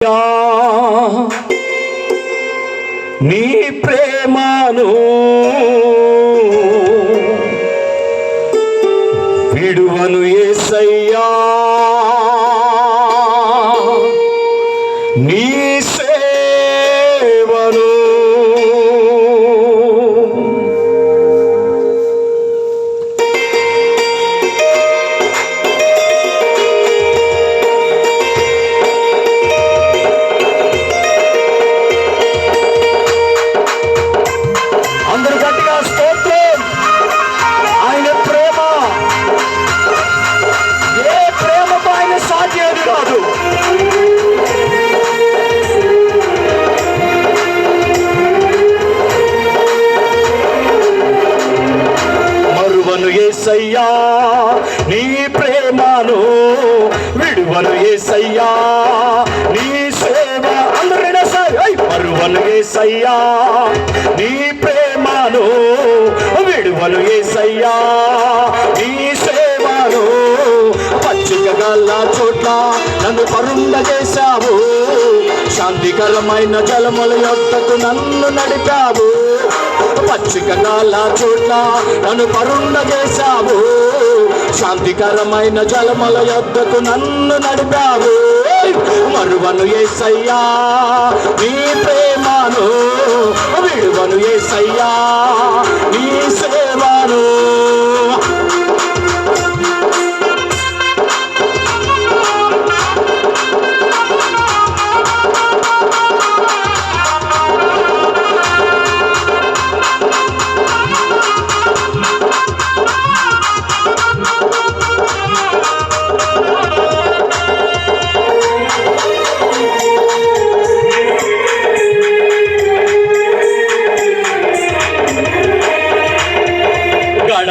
ఎరుగగా నీ ప్రేమను విడువను యేసయ్యా నీ సేవను అందరూ గట్టిగా స్తోత్రం. ఆయన ప్రేమ ఏ ప్రేమకు ఆయన సాధ్యం కాదు. మరువను యేసయ్యా నీ ప్రేమను విడువను యేసయ్యా నీ సేవ. అందరైనా సరే మరువను యేసయ్యా నీ ప్రేమను విడువను యేసయ్యా నీ సేవను. పచ్చిక గల చోట్ల నన్ను పరుండ చేశావు, శాంతికరమైన జలముల యొద్దకు నన్ను నడిపావు. పచ్చిక గల చోట్ల నన్ను పరుండ చేశావు, శాంతికరమైన జలముల యొద్దకు నన్ను నడిపావు. మరువను యేసయ్యా నీ ప్రేమను విడువను యేసయ్యా నీ సేవను.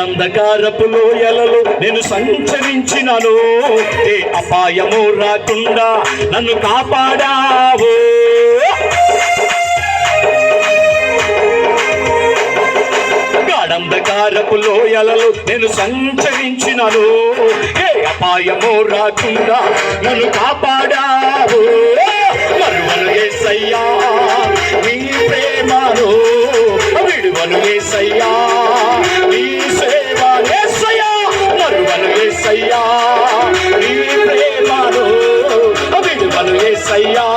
అంధకారపు లోయలలో నేను సంచరించినను, ఏ అపాయము రాకుండా నన్ను కాపాడావు. గాఢంధకారపు లోయలలో నేను సంచరించినను, ఏ అపాయము రాకుండా నన్ను కాపాడావు. మరువను యేసయ్యా నీ ప్రేమను విడువను యేసయ్యా నీ సేవ. యేసయ్యా మరువను యేసయ్యా నీ ప్రేమను విడువను యేసయ్యా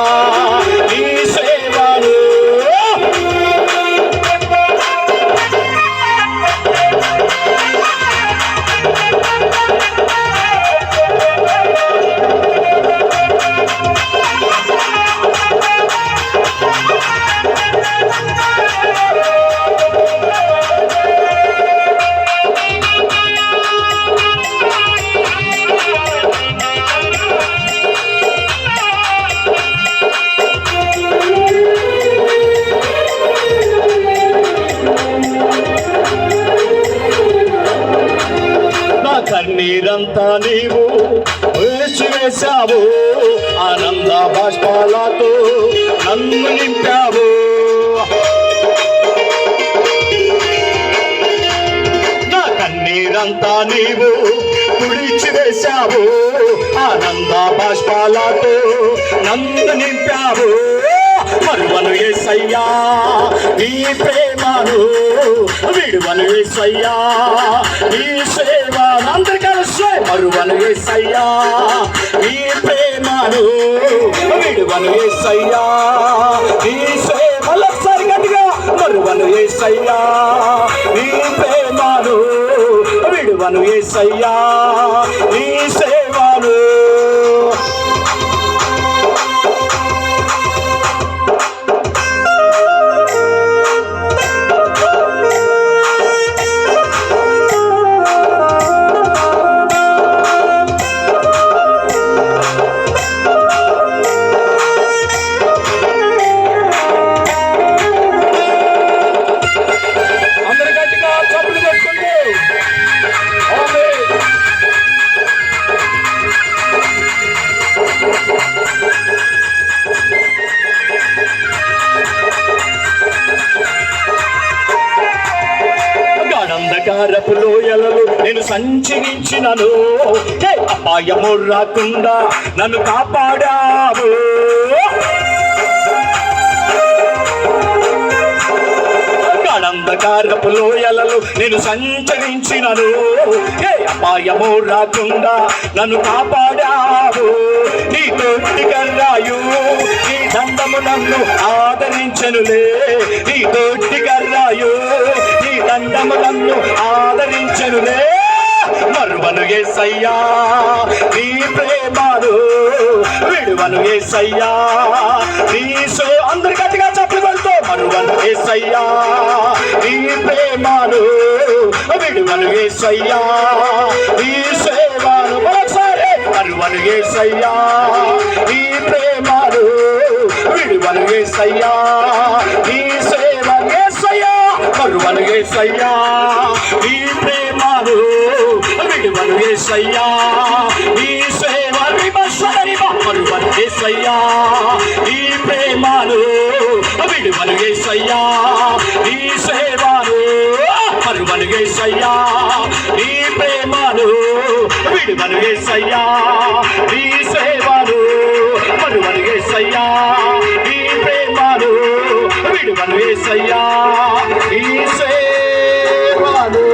నీ సేవను. కన్నీరంతా నీవు వేసావు, ఆనంద బాష్పాలతో నన్ను నింపావు. నా కన్నీరంతా నీవు తుడిచివేశావు, ఆనంద బాష్పాలతో నన్ను నింపావు. మరువను యేసయ్యా నీ ప్రేమను విడువను యేసయ్యా నీ సేవ. అందరి కలిసి మరువను యేసయ్యా నీ ప్రేమను విడువను యేసయ్యా నీ సేవ. ఒకసారి గట్టిగా మరువను యేసయ్యా నీ ప్రేమను విడువను యేసయ్యా నీ సేవను. అంధకారపు లోయలలో నేను సంచరించినను, అపాయము రాకుండా నన్ను కాపాడావు. గుండరపు లోయలలో నేను సంచరించినను ఏ అపాయము రాకుండా నన్ను కాపాడావు నీ తోటి కర్రాయు నీ దండము నన్ను ఆదరించెనులే నీ తోటి కర్రాయు నీ దండము నన్ను ఆదరించెనులే మరువను యేసయ్యా నీ ప్రేమను విడువను యేసయ్యా నీ అందరి గట్టిగా చప్పట్లు కొడుతూ మరువను యేసయ్యా నీ ప్రేమను విడువను యేసయ్యా నీ సేవను మరొకసారి మరువను యేసయ్యా నీ ప్రేమను విడువను యేసయ్యా నీ సేవను యేసయ్యా మరువను యేసయ్యా నీ ప్రేమను విడువను యేసయ్యా నీ సేవ మరువను యేసయ్యా నీ ప్రేమను విడువను యేసయ్యా నీ సేవను మరువను యేసయ్యా నీ ప్రేమను విడువను యేసయ్యా నీ సేవను మరువను యేసయ్యా నీ ప్రేమను విడువను యేసయ్యా నీ సేవను